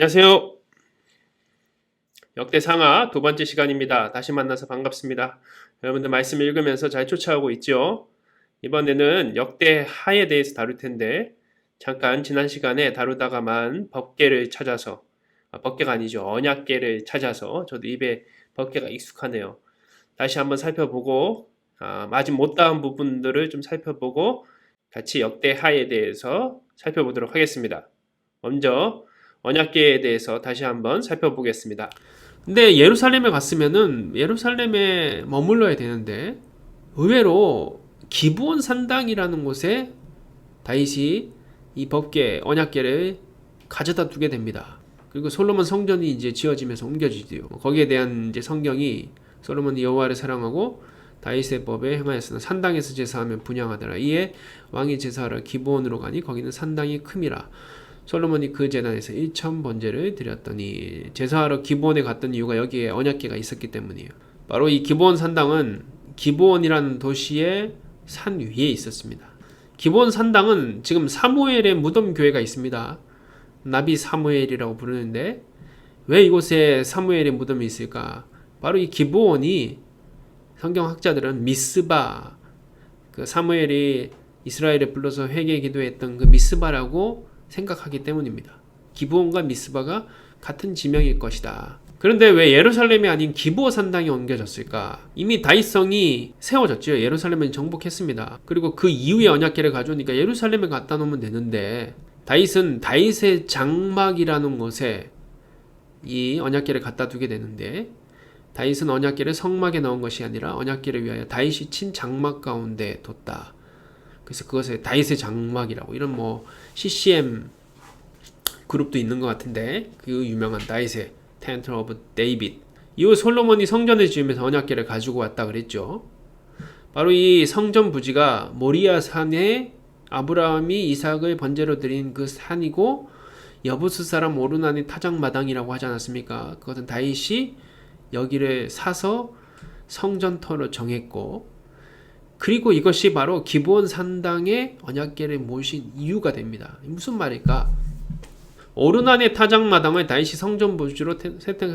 안녕하세요. 역대상하 두 번째 시간입니다. 다시 만나서 반갑습니다. 여러분들 말씀 읽으면서 잘 쫓아오고 있죠? 이번에는 역대하에 대해서 다룰 텐데 잠깐 지난 시간에 다루다가만 법궤를 찾아서 법궤가 아니죠. 언약궤를 찾아서 저도 입에 법궤가 익숙하네요. 다시 한번 살펴보고 아직 못다한 부분들을 좀 살펴보고 같이 역대하에 대해서 살펴보도록 하겠습니다. 먼저 언약궤에 대해서 다시 한번 살펴보겠습니다. 근데 예루살렘에 갔으면은 예루살렘에 머물러야 되는데 의외로 기브온 산당이라는 곳에 다윗이 이 법궤 언약궤를 가져다 두게 됩니다. 그리고 솔로몬 성전이 이제 지어지면서 옮겨지지요. 거기에 대한 이제 성경이 솔로몬이 여호와를 사랑하고 다윗의 법에 행하였으나 산당에서 제사하면 분향하더라. 이에 왕이 제사하러 기브온으로 가니 거기는 산당이 큼이라. 솔로몬이 그 제단에서 1천 번제를 드렸더니 제사하러 기브온에 갔던 이유가 여기에 언약궤가 있었기 때문이에요. 바로 이 기브온 산당은 기브온이라는 도시의 산 위에 있었습니다. 기브온 산당은 지금 사무엘의 무덤 교회가 있습니다. 나비 사무엘이라고 부르는데 왜 이곳에 사무엘의 무덤이 있을까? 바로 이 기브온이 성경학자들은 미스바, 그 사무엘이 이스라엘에 불러서 회개 기도했던 그 미스바라고 생각하기 때문입니다. 기브온과 미스바가 같은 지명일 것이다. 그런데 왜 예루살렘이 아닌 기브온 산당이 옮겨졌을까? 이미 다윗성이 세워졌죠. 예루살렘은 정복했습니다. 그리고 그 이후에 언약궤를 가져오니까 예루살렘에 갖다 놓으면 되는데 다윗은 다윗의 장막이라는 곳에 이 언약궤를 갖다 두게 되는데 다윗은 언약궤를 성막에 넣은 것이 아니라 언약궤를 위하여 다윗이 친 장막 가운데 뒀다. 그래서 그것을 다윗의 장막이라고, 이런 뭐 CCM 그룹도 있는 것 같은데 그 유명한 다윗의 Tent of David. 이후 솔로몬이 성전을 지으면서 언약궤를 가지고 왔다 그랬죠. 바로 이 성전 부지가 모리아 산에 아브라함이 이삭을 번제로 드린 그 산이고 여부스 사람 오르난의 타작마당이라고 하지 않았습니까? 그것은 다윗이 여기를 사서 성전터로 정했고, 그리고 이것이 바로 기브온 산당에 언약궤를 모신 이유가 됩니다. 무슨 말일까? 오르난의 타작마당을 다윗이 성전 부지로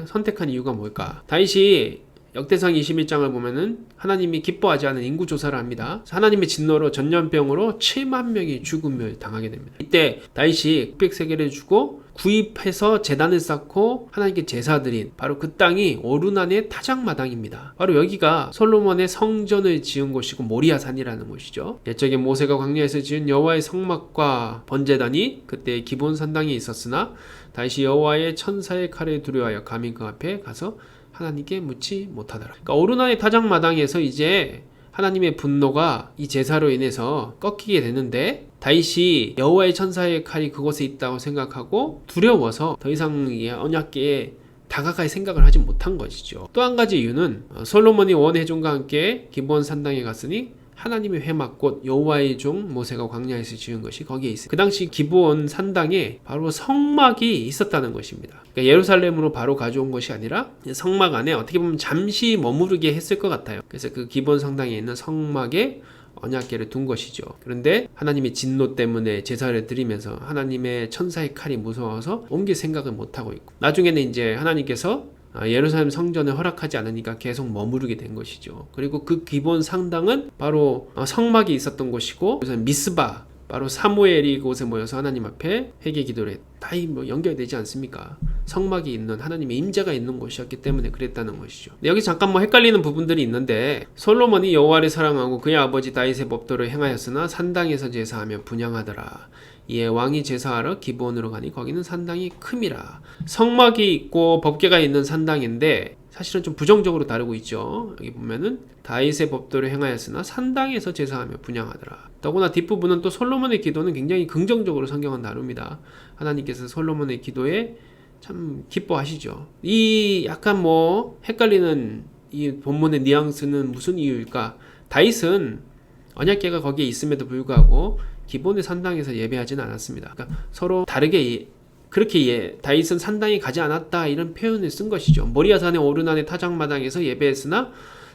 선택한 이유가 뭘까? 다윗이 역대상 21장을 보면은 하나님이 기뻐하지 않은 인구 조사를 합니다. 하나님의 진노로 전염병으로 7만 명이 죽음을 당하게 됩니다. 이때 다윗이 흑백세계를 주고 구입해서 제단을 쌓고 하나님께 제사 드린 바로 그 땅이 오르난의 타작마당입니다. 바로 여기가 솔로몬의 성전을 지은 곳이고 모리아산이라는 곳이죠. 옛적에 모세가 광야에서 지은 여호와의 성막과 번제단이 그때 기브온 산당에 있었으나 다윗이 여호와의 천사의 칼을 두려워하여 감히 그 앞에 가서 하나님께 묻지 못하더라. 그러니까 오르난의 타작마당에서 이제 하나님의 분노가 이 제사로 인해서 꺾이게 되는데 다윗이 여호와의 천사의 칼이 그곳에 있다고 생각하고 두려워서 더 이상 언약궤에 다가갈 생각을 하지 못한 것이죠. 또 한 가지 이유는 솔로몬이 원해종과 함께 기브온 산당에 갔으니 하나님의 회막 곧 여호와의 종 모세가 광야에서 지은 것이 거기에 있어요. 그 당시 기브온 산당에 바로 성막이 있었다는 것입니다. 그러니까 예루살렘으로 바로 가져온 것이 아니라 성막 안에 어떻게 보면 잠시 머무르게 했을 것 같아요. 그래서 그 기브온 성당에 있는 성막에 언약궤를 둔 것이죠. 그런데 하나님의 진노 때문에 제사를 드리면서 하나님의 천사의 칼이 무서워서 옮길 생각을 못하고 있고, 나중에는 이제 하나님께서 예루살렘 성전을 허락하지 않으니까 계속 머무르게 된 것이죠. 그리고 그 기브온 산당은 바로 성막이 있었던 곳이고, 미스바, 바로 사무엘이 그곳에 모여서 하나님 앞에 회개 기도를 했다. 다 연결되지 않습니까? 성막이 있는 하나님의 임재가 있는 곳이었기 때문에 그랬다는 것이죠. 여기 잠깐 헷갈리는 부분들이 있는데, 솔로몬이 여호와를 사랑하고 그의 아버지 다윗의 법도를 행하였으나 산당에서 제사하며 분향하더라. 이에 왕이 제사하러 기브온으로 가니 거기는 산당이 큼이라. 성막이 있고 법궤가 있는 산당인데 사실은 좀 부정적으로 다루고 있죠. 여기 보면은 다윗의 법도를 행하였으나 산당에서 제사하며 분향하더라. 더구나 뒷부분은 또 솔로몬의 기도는 굉장히 긍정적으로 성경은 다룹니다. 하나님께서 솔로몬의 기도에 참 기뻐하시죠. 이 약간 헷갈리는 이 본문의 뉘앙스는 무슨 이유일까? 다윗은 언약궤가 거기에 있음에도 불구하고 기본의 산당에서 예배하지는 않았습니다. 그러니까 서로 다르게 그렇게 다윗은 산당에 가지 않았다 이런 표현을 쓴 것이죠. 모리아산의 오르난의 타작마당에서 예배했으나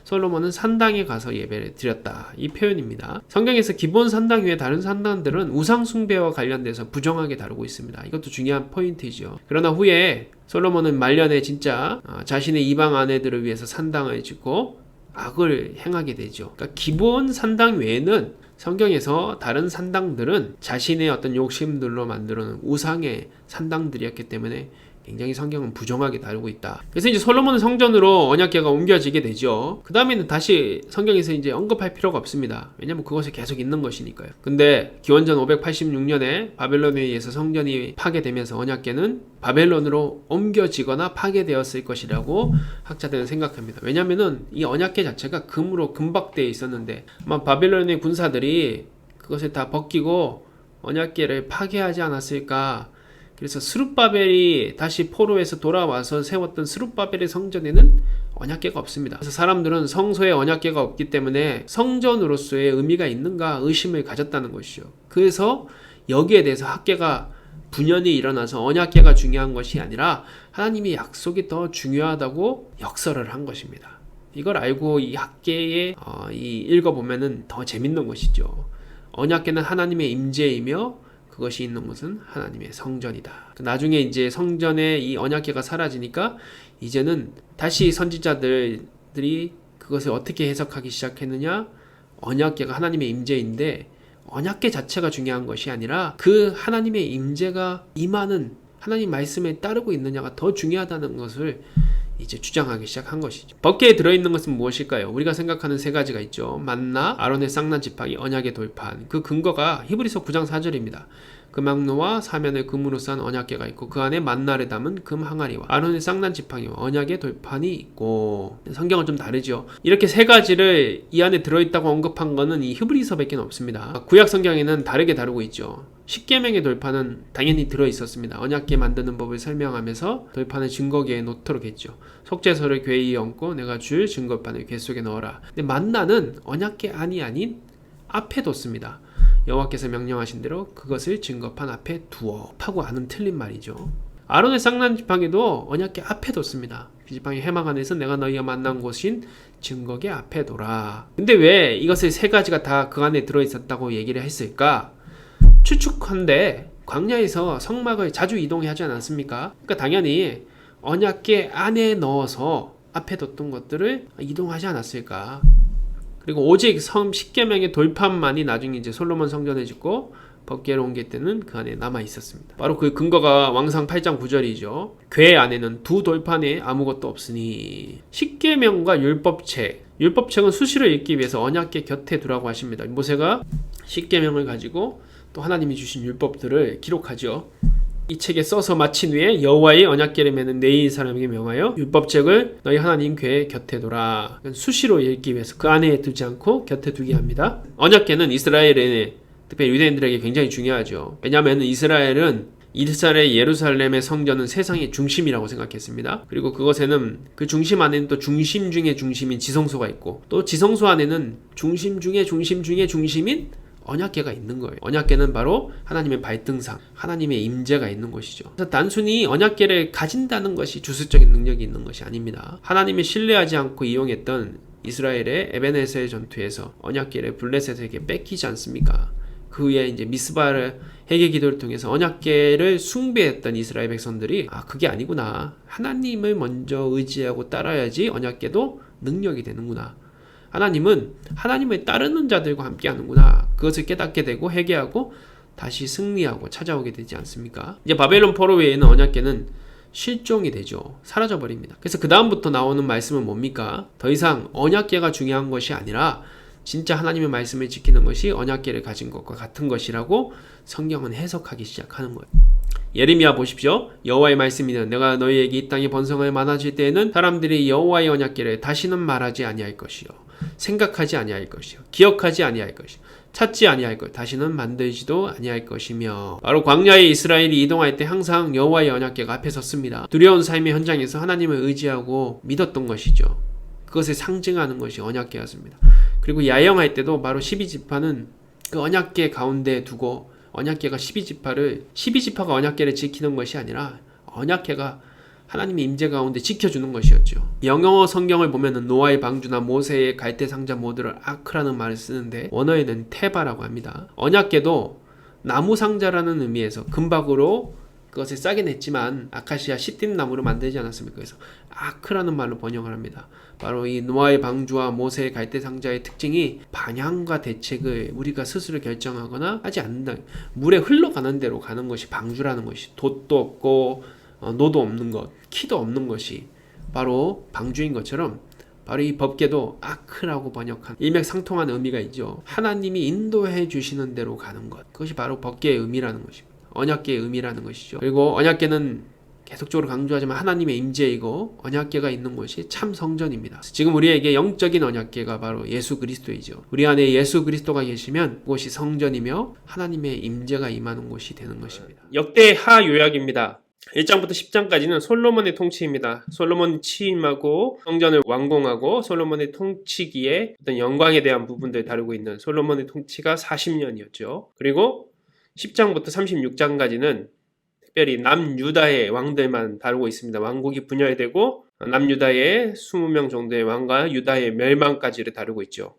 솔로몬은 산당에 가서 예배를 드렸다. 이 표현입니다. 성경에서 기본 산당 외에 다른 산당들은 우상 숭배와 관련돼서 부정하게 다루고 있습니다. 이것도 중요한 포인트죠. 그러나 후에 솔로몬은 말년에 진짜 자신의 이방 아내들을 위해서 산당을 짓고 악을 행하게 되죠. 그러니까 기본 산당 외에는 성경에서 다른 산당들은 자신의 어떤 욕심들로 만들어 놓은 우상의 산당들이었기 때문에 굉장히 성경은 부정하게 다루고 있다. 그래서 이제 솔로몬은 성전으로 언약궤가 옮겨지게 되죠. 그 다음에는 다시 성경에서 이제 언급할 필요가 없습니다. 왜냐면 그것이 계속 있는 것이니까요. 근데 기원전 586년에 바벨론에 의해서 성전이 파괴되면서 언약궤는 바벨론으로 옮겨지거나 파괴되었을 것이라고 학자들은 생각합니다. 왜냐면은 이 언약궤 자체가 금으로 금박되어 있었는데 아마 바벨론의 군사들이 그것을 다 벗기고 언약궤를 파괴하지 않았을까. 그래서 스룹바벨이 다시 포로에서 돌아와서 세웠던 스룹바벨의 성전에는 언약궤가 없습니다. 그래서 사람들은 성소에 언약궤가 없기 때문에 성전으로서의 의미가 있는가 의심을 가졌다는 것이죠. 그래서 여기에 대해서 학계가 분열이 일어나서 언약궤가 중요한 것이 아니라 하나님의 약속이 더 중요하다고 역설을 한 것입니다. 이걸 알고 이 학계에 읽어보면은 더 재밌는 것이죠. 언약궤는 하나님의 임재이며 그것이 있는 곳은 하나님의 성전이다. 나중에 이제 성전에 이 언약궤가 사라지니까 이제는 다시 선지자들이 그것을 어떻게 해석하기 시작했느냐? 언약궤가 하나님의 임재인데 언약궤 자체가 중요한 것이 아니라 그 하나님의 임재가 임하는 하나님 말씀에 따르고 있느냐가 더 중요하다는 것을 이제 주장하기 시작한 것이죠. 법궤에 들어있는 것은 무엇일까요? 우리가 생각하는 세 가지가 있죠. 만나, 아론의 쌍난 지팡이, 언약의 돌판. 그 근거가 히브리서 9장 4절입니다. 금항로와 사면을 금으로 싼 언약궤가 있고 그 안에 만나를 담은 금 항아리와 아론의 쌍난 지팡이와 언약의 돌판이 있고. 성경은 좀 다르죠. 이렇게 세 가지를 이 안에 들어있다고 언급한 것은 이 히브리서밖에 없습니다. 구약 성경에는 다르게 다루고 있죠. 십계명의 돌판은 당연히 들어있었습니다. 언약궤 만드는 법을 설명하면서 돌판을 증거궤에 놓도록 했죠. 속죄서를 궤 위에 얹고 내가 줄 증거판을 궤 속에 넣어라. 근데 만나는 언약궤 안이 아닌 앞에 뒀습니다. 여호와께서 명령하신 대로 그것을 증거판 앞에 두어. 하고 아는 틀린 말이죠. 아론의 쌍난 지팡이도 언약궤 앞에 뒀습니다. 그 지팡이 해막 안에서 내가 너희가 만난 곳인 증거궤 앞에 둬라. 근데 왜 이것을 세 가지가 다 그 안에 들어있었다고 얘기를 했을까? 추측한데 광야에서 성막을 자주 이동하지 않았습니까? 그러니까 당연히 언약궤 안에 넣어서 앞에 뒀던 것들을 이동하지 않았을까? 그리고 오직 십계명의 돌판만이 나중에 이제 솔로몬 성전을 짓고 법궤로 옮길 때는 그 안에 남아 있었습니다. 바로 그 근거가 왕상 8장 9절이죠. 궤 안에는 두 돌판에 아무것도 없으니. 십계명과 율법책은 수시로 읽기 위해서 언약궤 곁에 두라고 하십니다. 모세가 십계명을 가지고 또 하나님이 주신 율법들을 기록하죠. 이 책에 써서 마친 후에 여호와의 언약궤를 매는 네 사람에게 명하여 율법책을 너희 하나님 궤 곁에 둬라. 수시로 읽기 위해서 그 안에 두지 않고 곁에 두게 합니다. 언약궤는 이스라엘의 특별히 유대인들에게 굉장히 중요하죠. 왜냐하면 이스라엘은 예루살렘의 성전은 세상의 중심이라고 생각했습니다. 그리고 그것에는 그 중심 안에는 또 중심 중의 중심인 지성소가 있고 또 지성소 안에는 중심 중의 중심 중의 중심인 언약궤가 있는 거예요. 언약궤는 바로 하나님의 발등상, 하나님의 임재가 있는 것이죠. 그래서 단순히 언약궤를 가진다는 것이 주술적인 능력이 있는 것이 아닙니다. 하나님이 신뢰하지 않고 이용했던 이스라엘의 에베네셀 전투에서 언약궤를 블레셋에게 뺏기지 않습니까? 그 후에 이제 미스바를 회개 기도를 통해서 언약궤를 숭배했던 이스라엘 백성들이 그게 아니구나. 하나님을 먼저 의지하고 따라야지 언약궤도 능력이 되는구나. 하나님은 하나님을 따르는 자들과 함께 하는구나. 그것을 깨닫게 되고 회개하고 다시 승리하고 찾아오게 되지 않습니까? 이제 바벨론 포로 외에는 언약궤는 실종이 되죠. 사라져버립니다. 그래서 그 다음부터 나오는 말씀은 뭡니까? 더 이상 언약궤가 중요한 것이 아니라 진짜 하나님의 말씀을 지키는 것이 언약궤를 가진 것과 같은 것이라고 성경은 해석하기 시작하는 거예요. 예레미야 보십시오. 여호와의 말씀이는 내가 너희에게 이 땅에 번성을 많아질 때에는 사람들이 여호와의 언약궤를 다시는 말하지 아니할 것이요 생각하지 아니할 것이요 기억하지 아니할 것이요 찾지 아니할 것 다시는 만들지도 아니할 것이며. 바로 광야에 이스라엘이 이동할 때 항상 여호와의 언약궤가 앞에 섰습니다. 두려운 삶의 현장에서 하나님을 의지하고 믿었던 것이죠. 그것을 상징하는 것이 언약궤였습니다. 그리고 야영할 때도 바로 12지파는 그 언약궤 가운데 두고 언약궤가 12지파가 언약궤를 지키는 것이 아니라 언약궤가 하나님의 임재 가운데 지켜주는 것이었죠. 영어 성경을 보면은 노아의 방주나 모세의 갈대 상자 모두를 아크라는 말을 쓰는데 원어에는 테바라고 합니다. 언약궤도 나무 상자라는 의미에서 금박으로 그것을 싸게 냈지만 아카시아 시띠나무로 만들지 않았습니까? 그래서 아크라는 말로 번역을 합니다. 바로 이 노아의 방주와 모세의 갈대 상자의 특징이 방향과 대책을 우리가 스스로 결정하거나 하지 않는다. 물에 흘러가는 대로 가는 것이 방주라는 것이, 돛도 없고 노도 없는 것, 키도 없는 것이 바로 방주인 것처럼 바로 이 법궤도 아크라고 번역한 일맥상통한 의미가 있죠. 하나님이 인도해 주시는 대로 가는 것, 그것이 바로 법궤의 의미라는 것입니다. 언약궤의 의미라는 것이죠. 그리고 언약궤는 계속적으로 강조하지만 하나님의 임재이고 언약궤가 있는 곳이 참 성전입니다. 지금 우리에게 영적인 언약궤가 바로 예수 그리스도이죠. 우리 안에 예수 그리스도가 계시면 그곳이 성전이며 하나님의 임재가 임하는 곳이 되는 것입니다. 역대하 요약입니다. 1장부터 10장까지는 솔로몬의 통치입니다. 솔로몬이 취임하고 성전을 완공하고 솔로몬의 통치기에 어떤 영광에 대한 부분들을 다루고 있는 솔로몬의 통치가 40년이었죠. 그리고 10장부터 36장까지는 특별히 남유다의 왕들만 다루고 있습니다. 왕국이 분열되고 남유다의 20명 정도의 왕과 유다의 멸망까지를 다루고 있죠.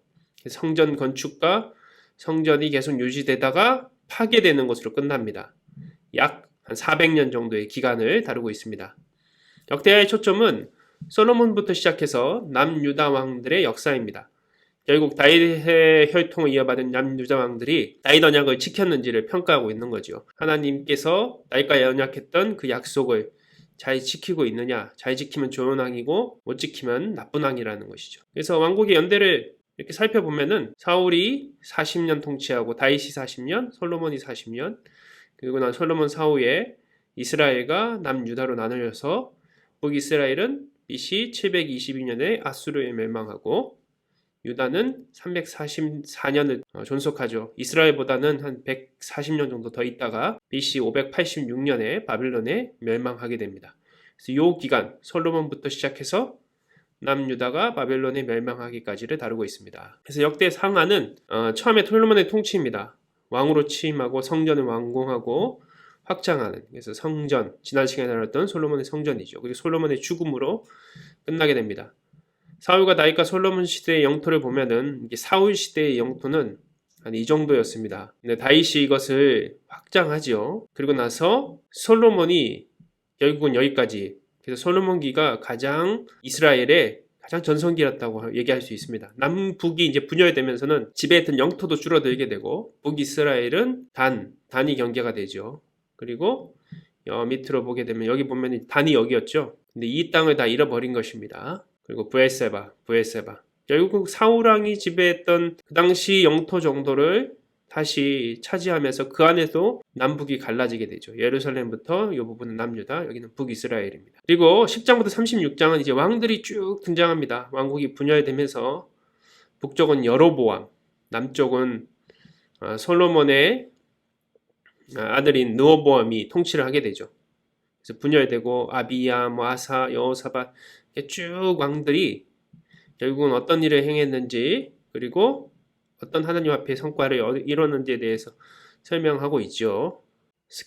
성전 건축과 성전이 계속 유지되다가 파괴되는 것으로 끝납니다. 약 한 400년 정도의 기간을 다루고 있습니다. 역대하의 초점은 솔로몬부터 시작해서 남유다 왕들의 역사입니다. 결국 다윗의 혈통을 이어받은 남유다 왕들이 다윗 언약을 지켰는지를 평가하고 있는 거죠. 하나님께서 다윗과 언약했던 그 약속을 잘 지키고 있느냐, 잘 지키면 좋은 왕이고 못 지키면 나쁜 왕이라는 것이죠. 그래서 왕국의 연대를 이렇게 살펴보면은 사울이 40년 통치하고 다윗이 40년, 솔로몬이 40년, 그리고 난 솔로몬 사후에 이스라엘과 남유다로 나누어서 북이스라엘은 BC 722년에 아수르에 멸망하고 유다는 344년을 존속하죠. 이스라엘보다는 한 140년 정도 더 있다가 BC 586년에 바빌론에 멸망하게 됩니다. 그래서 이 기간 솔로몬부터 시작해서 남유다가 바벨론에 멸망하기까지를 다루고 있습니다. 그래서 역대 상하는 처음에 솔로몬의 통치입니다. 왕으로 취임하고 성전을 완공하고 확장하는, 그래서 성전, 지난 시간에 다뤘던 솔로몬의 성전이죠. 그리고 솔로몬의 죽음으로 끝나게 됩니다. 사울과 다윗과 솔로몬 시대의 영토를 보면은 이게 사울 시대의 영토는 한 이 정도였습니다. 근데 다윗이 이것을 확장하지요. 그리고 나서 솔로몬이 결국은 여기까지. 그래서 솔로몬기가 가장 이스라엘의 가장 전성기였다고 얘기할 수 있습니다. 남북이 이제 분열되면서는 지배했던 영토도 줄어들게 되고 북이스라엘은 단이 경계가 되죠. 그리고 밑으로 보게 되면 여기 보면 단이 여기였죠. 근데 이 땅을 다 잃어버린 것입니다. 그리고 브엘세바. 결국 사울왕이 지배했던 그 당시 영토 정도를 다시 차지하면서 그 안에도 남북이 갈라지게 되죠. 예루살렘부터 이 부분은 남유다, 여기는 북이스라엘입니다. 그리고 10장부터 36장은 이제 왕들이 쭉 등장합니다. 왕국이 분열되면서 북쪽은 여로보암, 남쪽은 솔로몬의 아들인 르호보암이 통치를 하게 되죠. 그래서 분열되고 아비야, 아사, 여호사밧 쭉 왕들이 결국은 어떤 일을 행했는지 그리고 어떤 하나님 앞에 성과를 이뤘는지에 대해서 설명하고 있죠.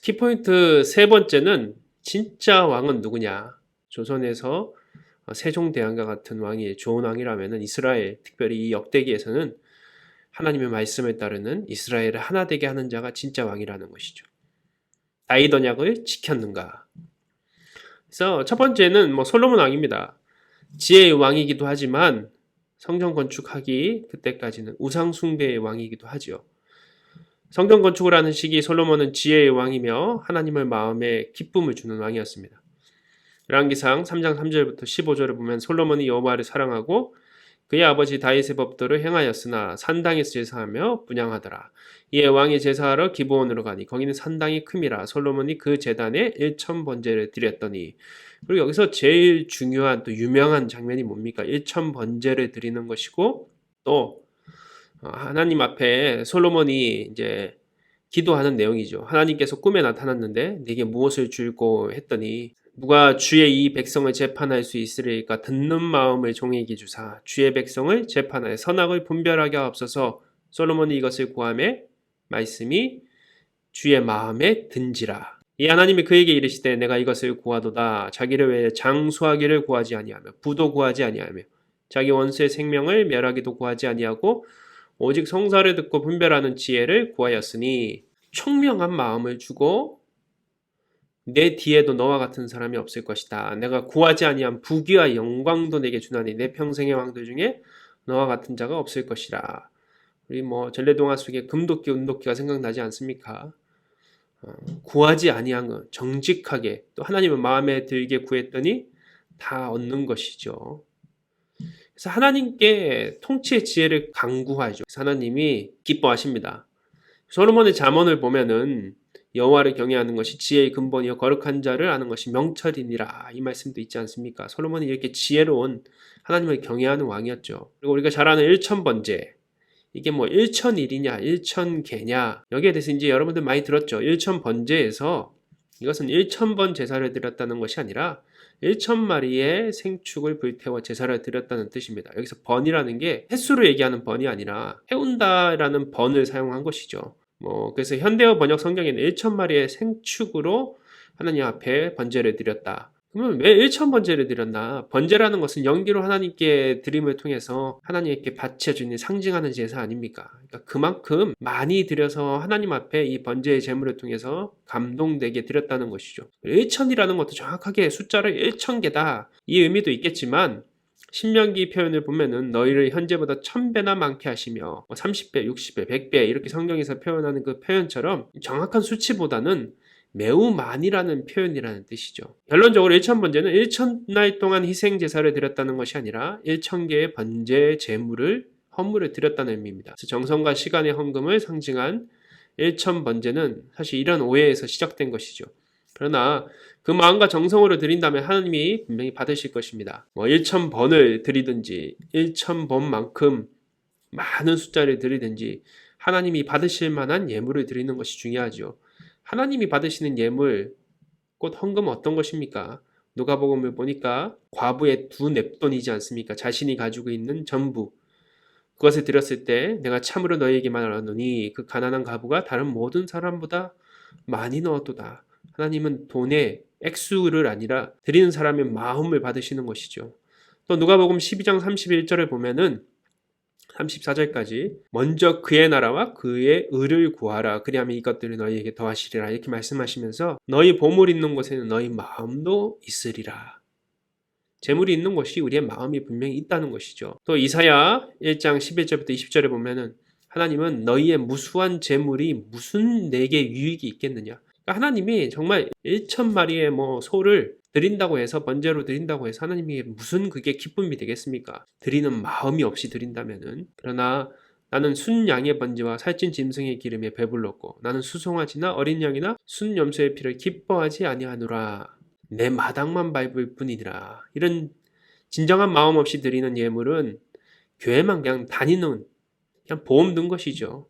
키포인트 세 번째는 진짜 왕은 누구냐. 조선에서 세종대왕과 같은 왕이 좋은 왕이라면 이스라엘, 특별히 이 역대기에서는 하나님의 말씀을 따르는 이스라엘을 하나 되게 하는 자가 진짜 왕이라는 것이죠. 다윗 언약을 지켰는가. 그래서 첫 번째는 솔로몬 왕입니다. 지혜의 왕이기도 하지만 성전 건축하기 그때까지는 우상 숭배의 왕이기도 하죠. 성전 건축을 하는 시기 솔로몬은 지혜의 왕이며 하나님의 마음에 기쁨을 주는 왕이었습니다. 열왕기상 3장 3절부터 15절을 보면 솔로몬이 여호와를 사랑하고 그의 아버지 다윗의 법도를 행하였으나 산당에서 제사하며 분향하더라. 이에 왕이 제사하러 기브온으로 가니 거기는 산당이 큼이라. 솔로몬이 그 제단에 1000번제를 드렸더니. 그리고 여기서 제일 중요한 또 유명한 장면이 뭡니까? 1000번제를 드리는 것이고 또 하나님 앞에 솔로몬이 이제 기도하는 내용이죠. 하나님께서 꿈에 나타났는데 네게 무엇을 줄고 했더니 누가 주의 이 백성을 재판할 수 있으리까 듣는 마음을 종에게 주사 주의 백성을 재판하여 선악을 분별하게 하옵소서. 솔로몬이 이것을 구하매 말씀이 주의 마음에 든지라. 이 하나님이 그에게 이르시되 내가 이것을 구하도다. 자기를 위해 장수하기를 구하지 아니하며 부도 구하지 아니하며 자기 원수의 생명을 멸하기도 구하지 아니하고 오직 성사를 듣고 분별하는 지혜를 구하였으니 총명한 마음을 주고 내 뒤에도 너와 같은 사람이 없을 것이다. 내가 구하지 아니한 부귀와 영광도 내게 주나니 내 평생의 왕들 중에 너와 같은 자가 없을 것이라. 우리 전래동화 속에 금도끼 은도끼가 생각나지 않습니까? 구하지 아니한 것 정직하게 또 하나님은 마음에 들게 구했더니 다 얻는 것이죠. 그래서 하나님께 통치의 지혜를 간구하죠. 그래서 하나님이 기뻐하십니다. 솔로몬의 잠언을 보면은 여호와를 경외하는 것이 지혜의 근본이요 거룩한 자를 아는 것이 명철이니라 이 말씀도 있지 않습니까? 솔로몬이 이렇게 지혜로운 하나님을 경외하는 왕이었죠. 그리고 우리가 잘 아는 일천번제 이게 일천일이냐 일천계냐 여기에 대해서 이제 여러분들 많이 들었죠. 일천번제에서 이것은 1000번 제사를 드렸다는 것이 아니라 1000마리의 생축을 불태워 제사를 드렸다는 뜻입니다. 여기서 번이라는 게 횟수로 얘기하는 번이 아니라 해운다라는 번을 사용한 것이죠. 그래서 현대어 번역 성경에는 1000마리의 생축으로 하나님 앞에 번제를 드렸다. 그러면 왜 1000번제를 드렸나? 번제라는 것은 연기로 하나님께 드림을 통해서 하나님께 바쳐주는 상징하는 제사 아닙니까? 그러니까 그만큼 많이 드려서 하나님 앞에 이 번제의 제물을 통해서 감동되게 드렸다는 것이죠. 1000이라는 것도 정확하게 숫자를 1000개다 이 의미도 있겠지만 신명기 표현을 보면은 너희를 현재보다 1000배나 많게 하시며 30배, 60배, 100배 이렇게 성경에서 표현하는 그 표현처럼 정확한 수치보다는 매우 많이라는 표현이라는 뜻이죠. 결론적으로 1000번제는 1000날 동안 희생 제사를 드렸다는 것이 아니라 1000개의 번제 제물을 헌물을 드렸다는 의미입니다. 그래서 정성과 시간의 헌금을 상징한 1000번제는 사실 이런 오해에서 시작된 것이죠. 그러나 그 마음과 정성으로 드린다면 하나님이 분명히 받으실 것입니다. 1000번을 드리든지 1000번만큼 많은 숫자를 드리든지 하나님이 받으실 만한 예물을 드리는 것이 중요하죠. 하나님이 받으시는 예물, 곧 헌금은 어떤 것입니까? 누가복음을 보니까 과부의 2냅돈이지 않습니까? 자신이 가지고 있는 전부. 그것을 드렸을 때 내가 참으로 너희에게 말하노니 그 가난한 과부가 다른 모든 사람보다 많이 넣었도다. 하나님은 돈의 액수를 아니라 드리는 사람의 마음을 받으시는 것이죠. 또 누가복음 12장 31절을 보면은 34절까지 먼저 그의 나라와 그의 의를 구하라. 그리하면 이것들을 너희에게 더하시리라. 이렇게 말씀하시면서 너희 보물 있는 곳에는 너희 마음도 있으리라. 재물이 있는 곳이 우리의 마음이 분명히 있다는 것이죠. 또 이사야 1장 11절부터 20절에 보면은 하나님은 너희의 무수한 재물이 무슨 내게 유익이 있겠느냐. 그러니까 하나님이 정말 1000마리의 소를 드린다고 해서 번제로 드린다고 해서 하나님이 무슨 그게 기쁨이 되겠습니까? 드리는 마음이 없이 드린다면은. 그러나 나는 순양의 번제와 살찐 짐승의 기름에 배불렀고 나는 수송아지나 어린 양이나 순 염소의 피를 기뻐하지 아니하노라. 내 마당만 밟을 뿐이니라. 이런 진정한 마음 없이 드리는 예물은 교회만 그냥 다니는 그냥 보험 든 것이죠.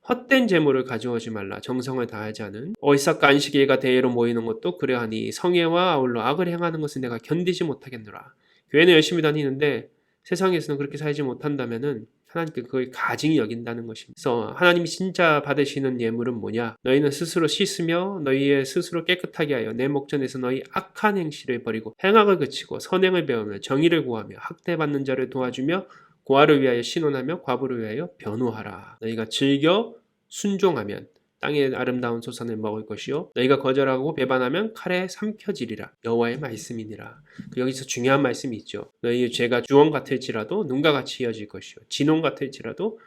헛된 재물을 가져오지 말라. 정성을 다하지 않은 어이삭과 안식일과 대회로 모이는 것도 그러하니 성회와 아울러 악을 행하는 것은 내가 견디지 못하겠노라. 교회는 열심히 다니는데 세상에서는 그렇게 살지 못한다면은 하나님께 그걸 가증히 여긴다는 것입니다. 그래서 하나님이 진짜 받으시는 예물은 뭐냐? 너희는 스스로 씻으며 너희의 스스로 깨끗하게 하여 내 목전에서 너희 악한 행실을 버리고 행악을 그치고 선행을 배우며 정의를 구하며 학대받는 자를 도와주며 고아를 위하여 신원하며 과부를 위하여 변호하라. 너희가 즐겨 순종하면 땅의 아름다운 소산을 먹을 것이요 너희가 거절하고 배반하면 칼에 삼켜지리라. 여호와의 말씀이니라. 여기서 중요한 말씀이 있죠. 너희의 죄가 주홍 같을지라도 눈과 같이 이어질 것이요 진홍 같을지라도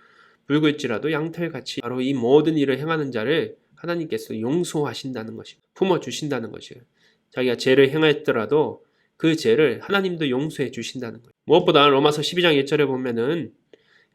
붉을지라도 양털같이. 바로 이 모든 일을 행하는 자를 하나님께서 용서하신다는 것입니다. 품어주신다는 것이에요. 자기가 죄를 행했더라도 그 죄를 하나님도 용서해 주신다는 거예요. 무엇보다 로마서 12장 1절에 보면은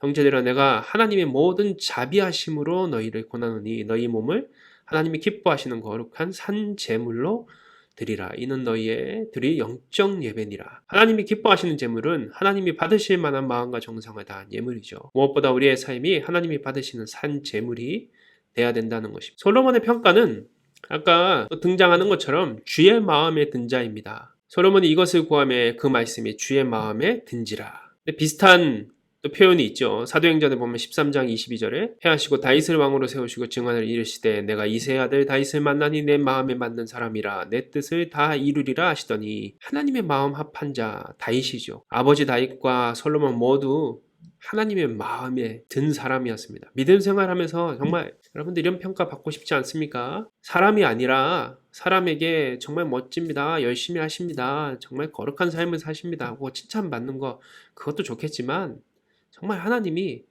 형제들아 내가 하나님의 모든 자비하심으로 너희를 권하노니 너희 몸을 하나님이 기뻐하시는 거룩한 산 제물로 드리라. 이는 너희의 드릴 영적 예배니라. 하나님이 기뻐하시는 제물은 하나님이 받으실 만한 마음과 정성을 다한 예물이죠. 무엇보다 우리의 삶이 하나님이 받으시는 산 제물이 돼야 된다는 것입니다. 솔로몬의 평가는 아까 등장하는 것처럼 주의 마음에 든 자입니다. 솔로몬이 이것을 구하며 그 말씀이 주의 마음에 든지라. 비슷한 또 표현이 있죠. 사도행전에 보면 13장 22절에 패하시고 다윗을 왕으로 세우시고 증언을 이르시되 내가 이새의 아들 다윗을 만나니 내 마음에 맞는 사람이라 내 뜻을 다 이루리라 하시더니 하나님의 마음 합한 자 다윗이죠. 아버지 다윗과 솔로몬 모두 하나님의 마음에 든 사람이었습니다. 믿음 생활하면서 정말 여러분들 이런 평가 받고 싶지 않습니까? 사람이 아니라 사람에게 정말 멋집니다. 열심히 하십니다. 정말 거룩한 삶을 사십니다. 하고 칭찬받는 거 그것도 좋겠지만 정말 하나님이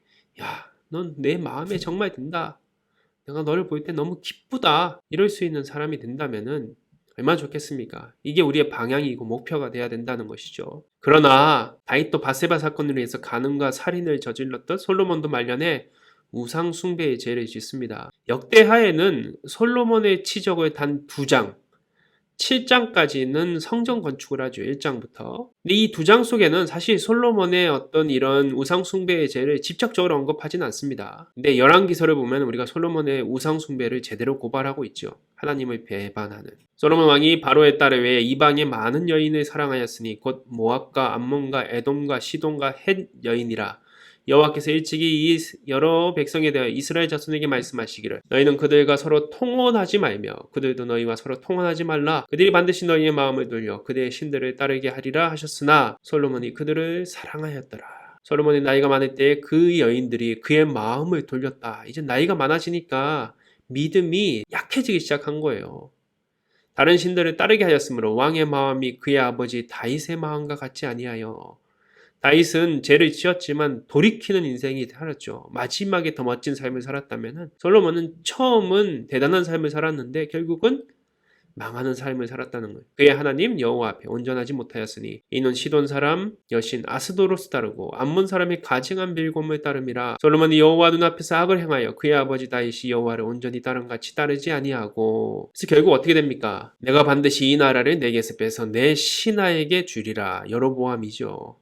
야, 넌 내 마음에 정말 든다. 내가 너를 볼 때 너무 기쁘다. 이럴 수 있는 사람이 된다면은 얼마나 좋겠습니까? 이게 우리의 방향이고 목표가 돼야 된다는 것이죠. 그러나 다윗도 밧세바 사건으로 인해서 간음과 살인을 저질렀던 솔로몬도 말년에 우상 숭배의 죄를 짓습니다. 역대하에는 솔로몬의 치적을 단 2장, 7장까지는 성전 건축을 하죠. 1장부터. 근데 이 2장 속에는 사실 솔로몬의 어떤 이런 우상 숭배의 죄를 직접적으로 언급하진 않습니다. 근데 열왕기서를 보면 우리가 솔로몬의 우상 숭배를 제대로 고발하고 있죠. 하나님을 배반하는. 솔로몬 왕이 바로의 딸을 위해 이방의 많은 여인을 사랑하였으니 곧 모압과 암몬과 에돔과 시돈과 헷 여인이라. 여호와께서 일찍이 이 여러 백성에 대하여 이스라엘 자손에게 말씀하시기를 너희는 그들과 서로 통혼하지 말며 그들도 너희와 서로 통혼하지 말라. 그들이 반드시 너희의 마음을 돌려 그들의 신들을 따르게 하리라 하셨으나 솔로몬이 그들을 사랑하였더라. 솔로몬이 나이가 많을 때 그 여인들이 그의 마음을 돌렸다. 이제 나이가 많아지니까 믿음이 약해지기 시작한 거예요. 다른 신들을 따르게 하였으므로 왕의 마음이 그의 아버지 다윗의 마음과 같지 아니하여 다윗은 죄를 지었지만 돌이키는 인생이 살았죠. 마지막에 더 멋진 삶을 살았다면 솔로몬은 처음은 대단한 삶을 살았는데 결국은 망하는 삶을 살았다는 거예요. 그의 하나님 여호와 앞에 온전하지 못하였으니 이는 시돈 사람 여신 아스도로스 따르고 암몬 사람의 가증한 빌곰을 따름이라. 솔로몬이 여호와 눈앞에서 악을 행하여 그의 아버지 다윗이 여호와를 온전히 따른 같이 따르지 아니하고. 그래서 결국 어떻게 됩니까? 내가 반드시 이 나라를 내게서 빼서 내 신하에게 주리라. 여로보암이죠.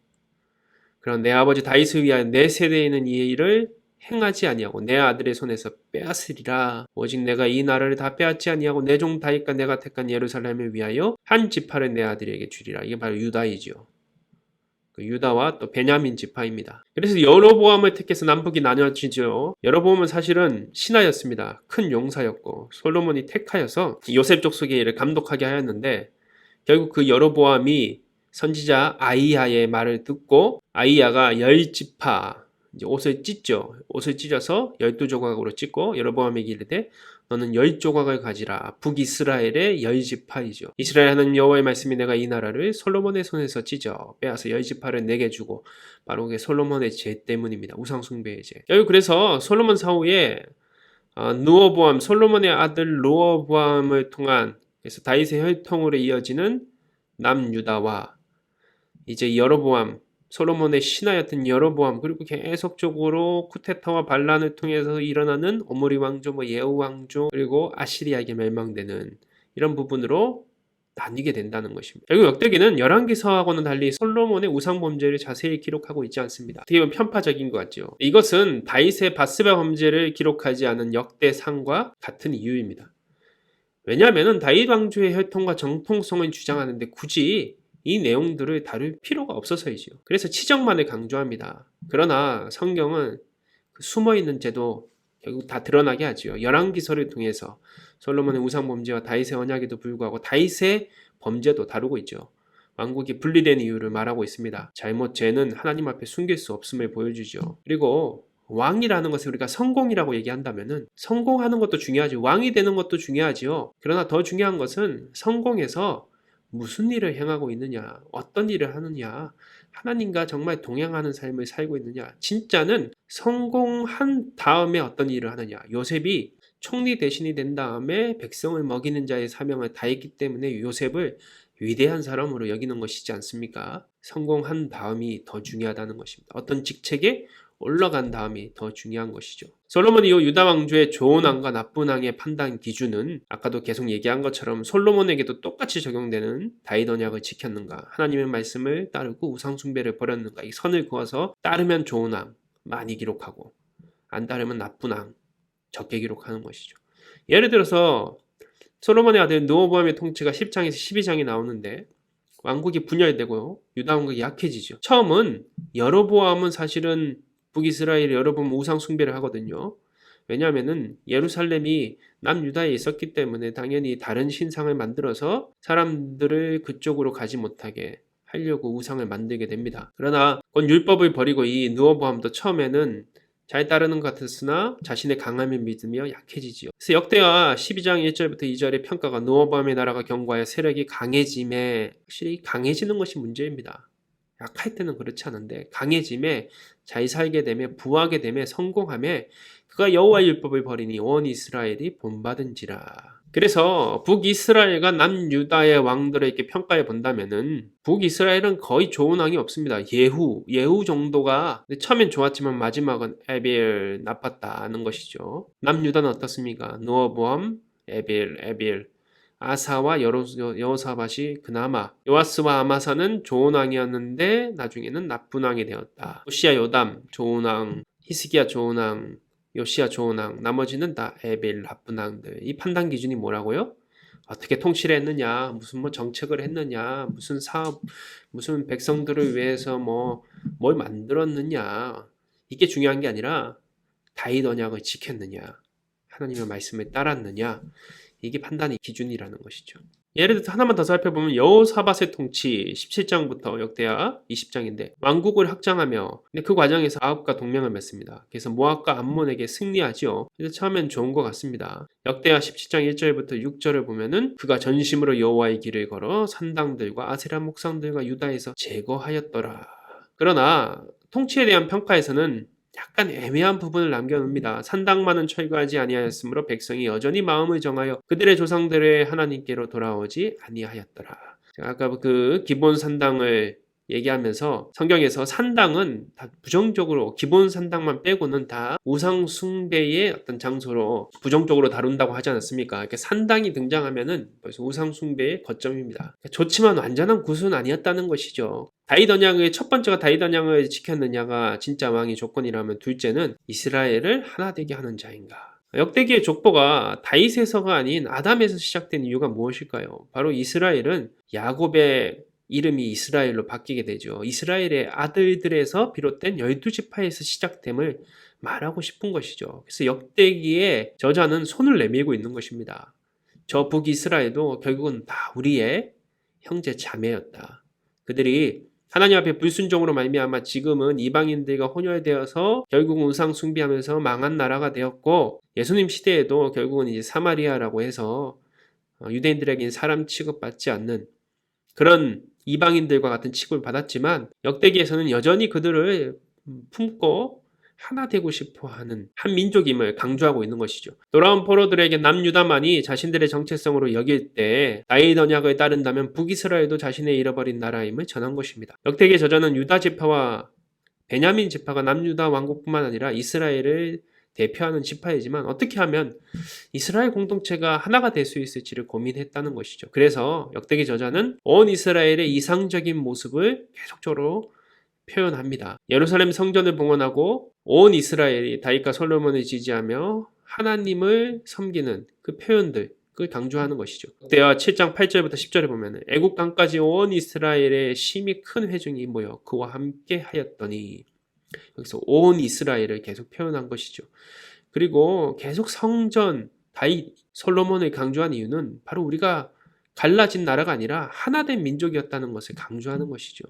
그런 내 아버지 다윗을 위하여 내 세대에 있는 이 일을 행하지 아니하고 내 아들의 손에서 빼앗으리라. 오직 내가 이 나라를 다 빼앗지 아니하고 내 종 다윗과 내가 택한 예루살렘을 위하여 한 지파를 내 아들에게 주리라. 이게 바로 유다이죠. 그 유다와 또 베냐민 지파입니다. 그래서 여로보암을 택해서 남북이 나뉘어지죠. 여로보암은 사실은 신하였습니다. 큰 용사였고 솔로몬이 택하여서 요셉 족속의 일을 감독하게 하였는데 결국 그 여로보암이 선지자 아이야의 말을 듣고 아이야가 10지파 이제 옷을 찢죠. 옷을 찢어서 12조각으로 찢고 여로보암에게 이르되 너는 10조각을 가지라. 북이스라엘의 10지파이죠. 이스라엘 하나님 여호와의 말씀이 내가 이 나라를 솔로몬의 손에서 찢어 빼앗아 10지파를 내게 주고 바로 그게 솔로몬의 죄 때문입니다. 우상숭배의 죄. 결국 그래서 솔로몬 사후에 르호보암 솔로몬의 아들 르호보암을 통한 그래서 다윗의 혈통으로 이어지는 남유다와 이제 여로보암 솔로몬의 신하였던 여로보암 그리고 계속적으로 쿠데타와 반란을 통해서 일어나는 오므리 왕조, 예후 왕조 그리고 아시리아에게 멸망되는 이런 부분으로 나뉘게 된다는 것입니다. 결국 역대기는 열왕기서하고는 달리 솔로몬의 우상 범죄를 자세히 기록하고 있지 않습니다. 어떻게 보면 편파적인 것 같죠. 이것은 다윗의 밧세바 범죄를 기록하지 않은 역대상과 같은 이유입니다. 왜냐하면 다윗 왕조의 혈통과 정통성을 주장하는데 굳이 이 내용들을 다룰 필요가 없어서이지요. 그래서 치적만을 강조합니다. 그러나 성경은 그 숨어있는 죄도 결국 다 드러나게 하지요. 열왕기서를 통해서 솔로몬의 우상 범죄와 다윗의 언약에도 불구하고 다윗의 범죄도 다루고 있죠. 왕국이 분리된 이유를 말하고 있습니다. 잘못 죄는 하나님 앞에 숨길 수 없음을 보여주죠. 그리고 왕이라는 것을 우리가 성공이라고 얘기한다면은 성공하는 것도 중요하지 왕이 되는 것도 중요하지요. 그러나 더 중요한 것은 성공해서 무슨 일을 행하고 있느냐, 어떤 일을 하느냐, 하나님과 정말 동행하는 삶을 살고 있느냐. 진짜는 성공한 다음에 어떤 일을 하느냐. 요셉이 총리 대신이 된 다음에 백성을 먹이는 자의 사명을 다했기 때문에 요셉을 위대한 사람으로 여기는 것이지 않습니까? 성공한 다음이 더 중요하다는 것입니다. 어떤 직책에 올라간 다음이 더 중요한 것이죠. 솔로몬이 유다 왕조의 좋은 왕과 나쁜 왕의 판단 기준은 아까도 계속 얘기한 것처럼 솔로몬에게도 똑같이 적용되는 다윗 언약을 지켰는가, 하나님의 말씀을 따르고 우상 숭배를 버렸는가, 이 선을 그어서 따르면 좋은 왕 많이 기록하고 안 따르면 나쁜 왕 적게 기록하는 것이죠. 예를 들어서 솔로몬의 아들 르호보암의 통치가 10장에서 12장이 나오는데 왕국이 분열되고 유다 왕국이 약해지죠. 처음은 여로보암은 사실은 북이스라엘이 여러 번 우상 숭배를 하거든요. 왜냐하면은 예루살렘이 남유다에 있었기 때문에 당연히 다른 신상을 만들어서 사람들을 그쪽으로 가지 못하게 하려고 우상을 만들게 됩니다. 그러나 곧 율법을 버리고 이 느호보암도 처음에는 잘 따르는 것 같았으나 자신의 강함을 믿으며 약해지지요. 그래서 역대하 12장 1절부터 2절의 평가가 느호보암의 나라가 경과하여 세력이 강해짐에, 확실히 강해지는 것이 문제입니다. 약할 때는 그렇지 않은데 강해짐에 잘 살게 되며 부하게 되며 성공함에 그가 여호와의 율법을 버리니 온 이스라엘이 본받은지라. 그래서 북이스라엘과 남유다의 왕들을 이렇게 평가해 본다면은 북이스라엘은 거의 좋은 왕이 없습니다. 예후 정도가 처음엔 좋았지만 마지막은 에빌 나빴다는 것이죠. 남유다는 어떻습니까? 느호보암, 에빌, 아사와 여호사밧이 그나마, 요아스와 아마사는 좋은 왕이었는데 나중에는 나쁜 왕이 되었다. 요시야 요담 좋은 왕, 히스기야 좋은 왕, 요시야 좋은 왕, 나머지는 다 에벨 나쁜 왕들. 이 판단 기준이 뭐라고요? 어떻게 통치를 했느냐, 무슨 정책을 했느냐, 무슨 사업, 무슨 백성들을 위해서 뭘 만들었느냐. 이게 중요한 게 아니라 다윗 언약을 지켰느냐, 하나님의 말씀을 따랐느냐. 이게 판단의 기준이라는 것이죠. 예를 들어서 하나만 더 살펴보면 여호사밧의 통치 17장부터 역대하 20장인데 왕국을 확장하며 근데 그 과정에서 아합과 동맹을 맺습니다. 그래서 모압과 암몬에게 승리하지요. 그래서 처음엔 좋은 것 같습니다. 역대하 17장 1절부터 6절을 보면은 그가 전심으로 여호와의 길을 걸어 산당들과 아세라 목상들과 유다에서 제거하였더라. 그러나 통치에 대한 평가에서는 약간 애매한 부분을 남겨놓습니다. 산당만은 철거하지 아니하였으므로 백성이 여전히 마음을 정하여 그들의 조상들의 하나님께로 돌아오지 아니하였더라. 제가 아까 그 기본 산당을 얘기하면서 성경에서 산당은 다 부정적으로 기본 산당만 빼고는 다 우상 숭배의 어떤 장소로 부정적으로 다룬다고 하지 않았습니까? 그러니까 산당이 등장하면은 벌써 우상 숭배의 거점입니다. 좋지만 완전한 구수는 아니었다는 것이죠. 다윗 언약의 첫 번째가 다윗 언약을 지켰느냐가 진짜 왕의 조건이라면 둘째는 이스라엘을 하나 되게 하는 자인가. 역대기의 족보가 다윗에서가 아닌 아담에서 시작된 이유가 무엇일까요? 바로 이스라엘은 야곱의 이름이 이스라엘로 바뀌게 되죠. 이스라엘의 아들들에서 비롯된 12지파에서 시작됨을 말하고 싶은 것이죠. 그래서 역대기의 저자는 손을 내밀고 있는 것입니다. 저 북이스라엘도 결국은 다 우리의 형제 자매였다. 그들이 하나님 앞에 불순종으로 말미암아 지금은 이방인들과 혼혈되어서 결국은 우상 숭배하면서 망한 나라가 되었고 예수님 시대에도 결국은 이제 사마리아라고 해서 유대인들에게는 사람 취급받지 않는 그런 이방인들과 같은 취급을 받았지만 역대기에서는 여전히 그들을 품고 하나 되고 싶어하는 한 민족임을 강조하고 있는 것이죠. 돌아온 포로들에게 남유다만이 자신들의 정체성으로 여길 때 다윗 언약을 따른다면 북이스라엘도 자신의 잃어버린 나라임을 전한 것입니다. 역대기 저자는 유다 지파와 베냐민 지파가 남유다 왕국뿐만 아니라 이스라엘을 대표하는 지파이지만 어떻게 하면 이스라엘 공동체가 하나가 될 수 있을지를 고민했다는 것이죠. 그래서 역대기 저자는 온 이스라엘의 이상적인 모습을 계속적으로 표현합니다. 예루살렘 성전을 봉헌하고 온 이스라엘이 다윗과 솔로몬을 지지하며 하나님을 섬기는 그 표현들 그걸 강조하는 것이죠. 역대하 7장 8절부터 10절에 보면 애국 땅까지 온 이스라엘의 심히 큰 회중이 모여 그와 함께 하였더니 여기서 온 이스라엘을 계속 표현한 것이죠. 그리고 계속 성전, 다윗, 솔로몬을 강조한 이유는 바로 우리가 갈라진 나라가 아니라 하나된 민족이었다는 것을 강조하는 것이죠.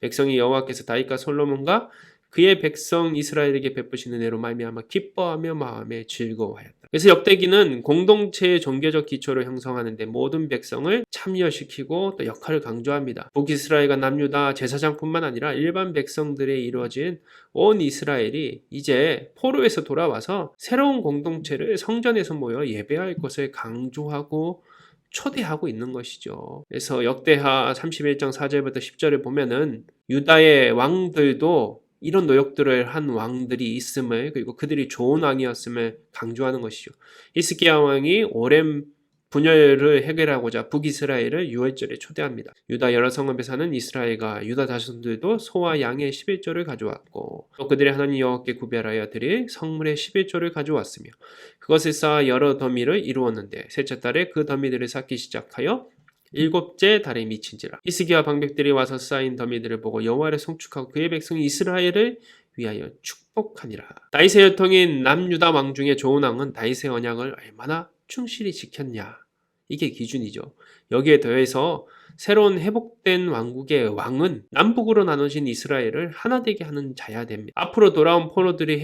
백성이 여호와께서 다윗과 솔로몬과 그의 백성 이스라엘에게 베푸시는 애로 말미암아 기뻐하며 마음에 즐거워하였다. 그래서 역대기는 공동체의 종교적 기초를 형성하는 데 모든 백성을 참여시키고 또 역할을 강조합니다. 북이스라엘과 남유다 제사장뿐만 아니라 일반 백성들에 이루어진 온 이스라엘이 이제 포로에서 돌아와서 새로운 공동체를 성전에서 모여 예배할 것을 강조하고 초대하고 있는 것이죠. 그래서 역대하 31장 4절부터 10절을 보면은 유다의 왕들도 이런 노역들을 한 왕들이 있음을 그리고 그들이 좋은 왕이었음을 강조하는 것이죠. 히스기야 왕이 오렘 분열을 해결하고자 북이스라엘을 유월절에 초대합니다. 유다 여러 성읍에 사는 이스라엘과 유다 자손들도 소와 양의 11조를 가져왔고 또 그들의 하나님 여호와께 구별하여 드릴 성물의 11조를 가져왔으며 그것을 쌓아 여러 더미를 이루었는데 셋째 달에 그 더미들을 쌓기 시작하여 일곱째 달에 미친지라. 히스기야 방백들이 와서 쌓인 더미들을 보고 여호와를 송축하고 그의 백성 이스라엘을 위하여 축복하니라. 다윗의 혈통인 남유다 왕 중에 좋은 왕은 다윗의 언약을 얼마나 충실히 지켰냐. 이게 기준이죠. 여기에 더해서 새로운 회복된 왕국의 왕은 남북으로 나눠진 이스라엘을 하나 되게 하는 자야 됩니다. 앞으로 돌아온 포로들이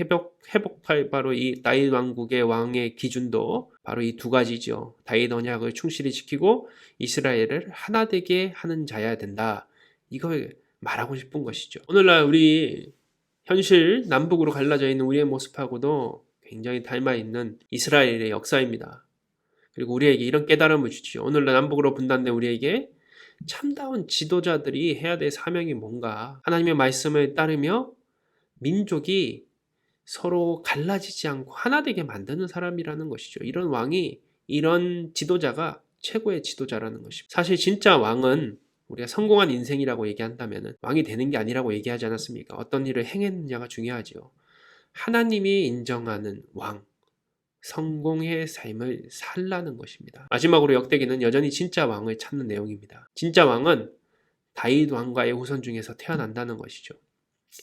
회복할 바로 이 다윗 왕국의 왕의 기준도 바로 이 두 가지죠. 다윗 언약을 충실히 지키고 이스라엘을 하나 되게 하는 자야 된다. 이걸 말하고 싶은 것이죠. 오늘날 우리 현실 남북으로 갈라져 있는 우리의 모습하고도 굉장히 닮아 있는 이스라엘의 역사입니다. 그리고 우리에게 이런 깨달음을 주죠. 오늘날 남북으로 분단된 우리에게 참다운 지도자들이 해야 될 사명이 뭔가? 하나님의 말씀을 따르며 민족이 서로 갈라지지 않고 하나 되게 만드는 사람이라는 것이죠. 이런 왕이, 이런 지도자가 최고의 지도자라는 것입니다. 사실 진짜 왕은 우리가 성공한 인생이라고 얘기한다면 왕이 되는 게 아니라고 얘기하지 않았습니까? 어떤 일을 행했느냐가 중요하지요. 하나님이 인정하는 왕, 성공의 삶을 살라는 것입니다. 마지막으로 역대기는 여전히 진짜 왕을 찾는 내용입니다. 진짜 왕은 다윗 왕가의 후손 중에서 태어난다는 것이죠.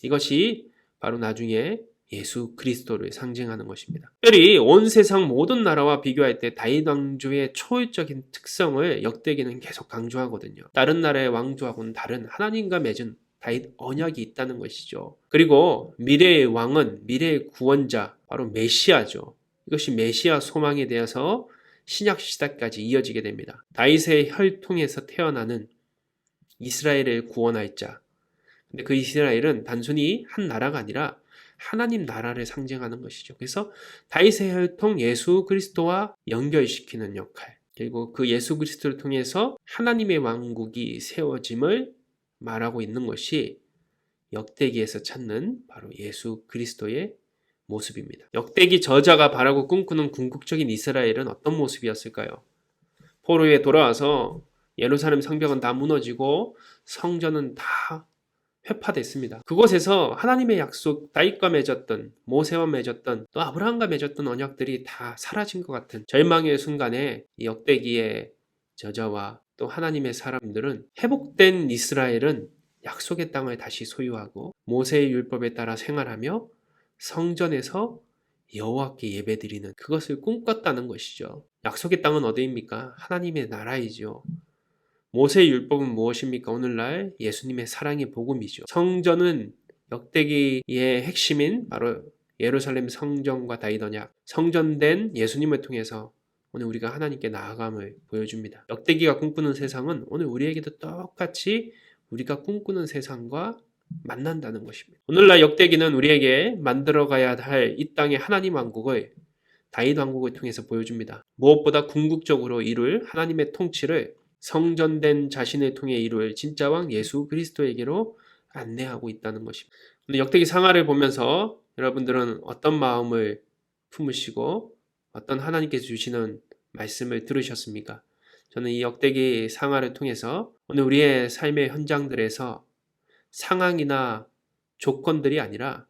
이것이 바로 나중에 예수 그리스도를 상징하는 것입니다. 특별히 온 세상 모든 나라와 비교할 때 다윗 왕조의 초월적인 특성을 역대기는 계속 강조하거든요. 다른 나라의 왕조하고는 다른 하나님과 맺은 다윗 언약이 있다는 것이죠. 그리고 미래의 왕은 미래의 구원자, 바로 메시아죠. 이것이 메시아 소망에 대해서 신약 시대까지 이어지게 됩니다. 다윗의 혈통에서 태어나는 이스라엘을 구원할 자. 근데 그 이스라엘은 단순히 한 나라가 아니라 하나님 나라를 상징하는 것이죠. 그래서 다윗의 혈통 예수 그리스도와 연결시키는 역할. 그리고 그 예수 그리스도를 통해서 하나님의 왕국이 세워짐을 말하고 있는 것이 역대기에서 찾는 바로 예수 그리스도의 모습입니다. 역대기 저자가 바라고 꿈꾸는 궁극적인 이스라엘은 어떤 모습이었을까요? 포로에 돌아와서 예루살렘 성벽은 다 무너지고 성전은 다 회파됐습니다. 그곳에서 하나님의 약속, 다윗과 맺었던, 모세와 맺었던, 또 아브라함과 맺었던 언약들이 다 사라진 것 같은 절망의 순간에 이 역대기의 저자와 또 하나님의 사람들은 회복된 이스라엘은 약속의 땅을 다시 소유하고 모세의 율법에 따라 생활하며 성전에서 여호와께 예배드리는 그것을 꿈꿨다는 것이죠. 약속의 땅은 어디입니까? 하나님의 나라이죠. 모세의 율법은 무엇입니까? 오늘날 예수님의 사랑의 복음이죠. 성전은 역대기의 핵심인 바로 예루살렘 성전과 다윗 언약, 성전된 예수님을 통해서 오늘 우리가 하나님께 나아감을 보여줍니다. 역대기가 꿈꾸는 세상은 오늘 우리에게도 똑같이 우리가 꿈꾸는 세상과 만난다는 것입니다. 오늘날 역대기는 우리에게 만들어가야 할 이 땅의 하나님 왕국을 다윗 왕국을 통해서 보여줍니다. 무엇보다 궁극적으로 이룰 하나님의 통치를 성전된 자신을 통해 이룰 진짜 왕 예수 그리스도에게로 안내하고 있다는 것입니다. 근데 역대기 상하를 보면서 여러분들은 어떤 마음을 품으시고 어떤 하나님께서 주시는 말씀을 들으셨습니까? 저는 이 역대기 상하를 통해서 오늘 우리의 삶의 현장들에서 상황이나 조건들이 아니라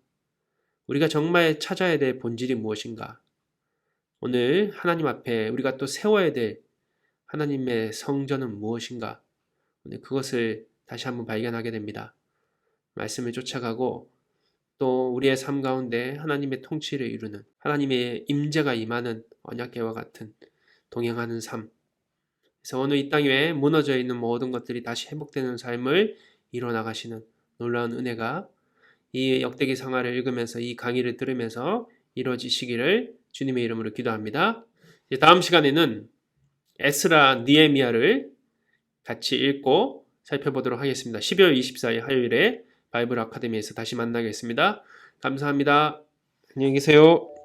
우리가 정말 찾아야 될 본질이 무엇인가? 오늘 하나님 앞에 우리가 또 세워야 될 하나님의 성전은 무엇인가? 오늘 그것을 다시 한번 발견하게 됩니다. 말씀을 쫓아가고 또 우리의 삶 가운데 하나님의 통치를 이루는 하나님의 임재가 임하는 언약궤와 같은 동행하는 삶. 그래서 오늘 이 땅 위에 무너져 있는 모든 것들이 다시 회복되는 삶을 이뤄나가시는 놀라운 은혜가 이 역대기 상하를 읽으면서 이 강의를 들으면서 이루어지시기를 주님의 이름으로 기도합니다. 다음 시간에는 에스라 느헤미야를 같이 읽고 살펴보도록 하겠습니다. 12월 24일 화요일에 바이블 아카데미에서 다시 만나겠습니다. 감사합니다. 안녕히 계세요.